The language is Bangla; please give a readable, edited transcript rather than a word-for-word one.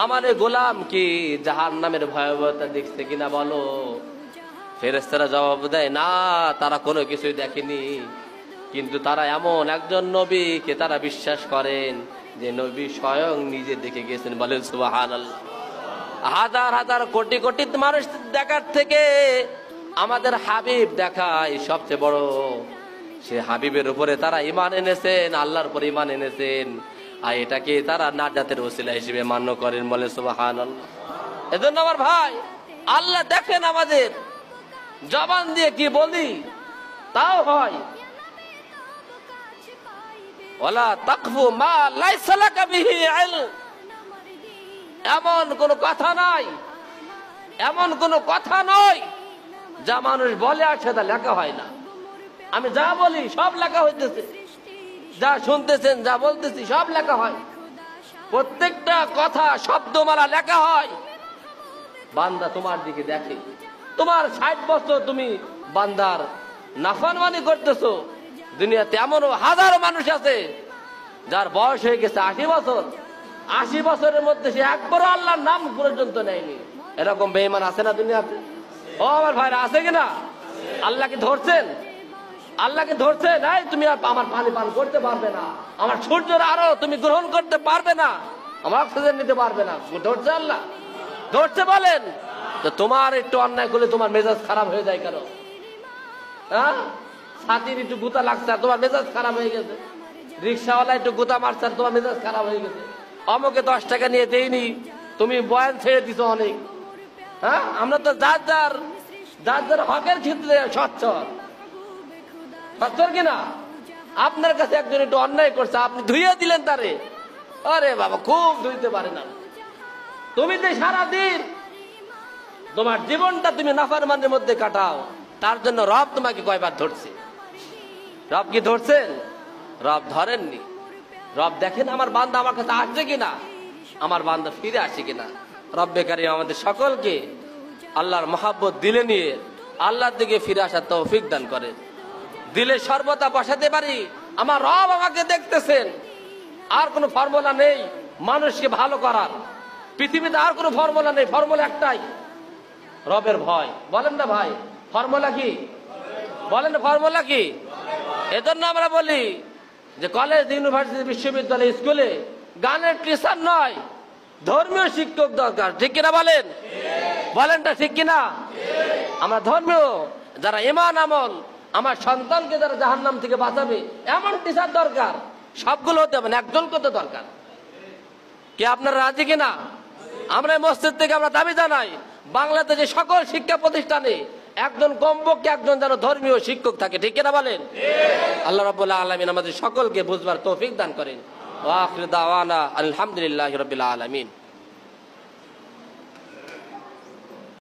আমার গোলাম কি জাহান্নামের ভয়াবহতা দেখছে কিনা বলো? ফেরেশতারা জবাব দেয়, না, তারা কোনো কিছুই দেখেনি, কিন্তু তারা এমন একজন নবীকে তারা বিশ্বাস করেন যে নবী স্বয়ং নিজে দেখে গেছেন। বলেন সুবহানাল্লাহ। হাজার হাজার কোটি কোটি মানুষ দেখার থেকে আমাদের হাবিব দেখাই সবচেয়ে বড়। সে হাবিবের উপরে তারা ঈমান এনেছেন, আল্লাহর উপরে ঈমান এনেছেন, আর এটাকে তারা নাজাতের ওসিলা হিসেবে মান্য করেন। বলে সুবহানাল্লাহ। এজন্য আমার ভাই, আল্লাহ দেখেন আমাদের জবান দিয়ে কি বলি তাও হয়। ওয়ালা তাকফু মা লাইসা লাকা বিহি ইলম। এমন কোন কথা নাই, এমন কোন কথা নয় যা মানুষ বলে আর সেটা লেখা হয় না। আমি যা বলি সব লেখা হইতেছে, যা শুনতেছেন, যা বলতেছি সব লেখা হয়, প্রত্যেকটা কথা শব্দমালা লেখা হয়। বান্দা তোমার দিকে দেখে, তোমার 60 বছর তুমি বান্দার নাফরমানি করতেছো। দুনিয়াতে এমনও হাজারো মানুষ আছে যার বয়স হয়ে গেছে 80 বছর, 80 বছরের মধ্যে সে একবারও আল্লাহর নাম পর্যন্ত নেয়নি। এরকম বেঈমান আছে না দুনিয়াতে? ও আমার ভাইরা, আছে কিনা? আল্লাহকে ধরছেন, আল্লাহকে ধরছেন, এই তুমি আমার পানি পান করতে পারবে না, আমার সূর্যের আলো তুমি গ্রহণ করতে পারবে না, আমার অক্সিজেন নিতে পারবে না। ধরছে আল্লাহ? ধরছে। বলেন তো, তোমার একটু অন্যায় করলে তোমার মেজাজ খারাপ হয়ে যায় কেন? হ্যাঁ, ছাতির একটু গুতা লাগছে আর তোমার মেজাজ খারাপ হয়ে গেছে, রিক্সাওয়ালা একটু গুতা মারছে আর তোমার মেজাজ খারাপ হয়ে গেছে, অমুকে 10 টাকা নিয়ে দেয়নি, তুমি বয়ান ছেড়ে দিছো অনেক। হ্যাঁ, আমরা তো যার যার হকের ক্ষেত্রে সচ্ছল কিনা? আপনার কাছে একজন একটু অন্যায় করছে, আপনি ধুইয়ে দিলেন তারে, আরে বাবা খুব ধুইতে পারে না। তুমি যে সারাদিন তোমার জীবনটা তুমি নাফরমানের মধ্যে কাটাও, তার জন্য রব তোমাকে কয়বার ধরছে? রব কি ধরছেন? রব ধরেননি। রব দেখেন আমার বান্দা আমার কাছে আসছে কিনা, আমার বান্দা ফিরে আসে কিনা। রব্বে কারীম আমাদের সকলকে আল্লাহর মহব্বত দিলে নিয়ে আল্লাহর দিকে ফিরে আসার তৌফিক দান করে। দিলে সর্বদা বসাতে পারি আমার রব আমাকে দেখতেছেন। আর কোনো ফর্মুলা নেই মানুষকে ভালো করার, পৃথিবীতে আর কোনো ফর্মুলা নেই, ফর্মুলা একটাই, রবের ভয়। বলেন না ভাই, ফর্মুলা কি? বলেন না, ফর্মুলা কি? এজন্য আমরা বলি যে কলেজ, ইউনিভার্সিটি, বিশ্ববিদ্যালয়, স্কুলে গানের টিচার নয়, ধর্মীয় শিক্ষক দরকার। ঠিক কিনা বলেন? বলেনটা ঠিক কিনা? আমরা ধর্মীয় যারা ঈমান আমল, আমার সন্তানকে যারা জাহান্নাম থেকে বাঁচাবে এমন টিচার দরকার। সবগুলো হতে হবে না, একজন কত দরকার। কি আপনারা রাজি কিনা? আমরা মসজিদ থেকে আমরা দাবি জানাই, বাংলাদেশে সকল শিক্ষা প্রতিষ্ঠানে একজন কমপক্ষে একজন যেন ধর্মীয় শিক্ষক থাকে। ঠিক কিনা বলেন? আল্লাহ রাব্বুল আলামিন আমাদের সকলকে বুঝবার তৌফিক দান করেন। ওয়া আখিরু দাওয়ানা আলহামদুলিল্লাহি রাব্বিল আলামিন।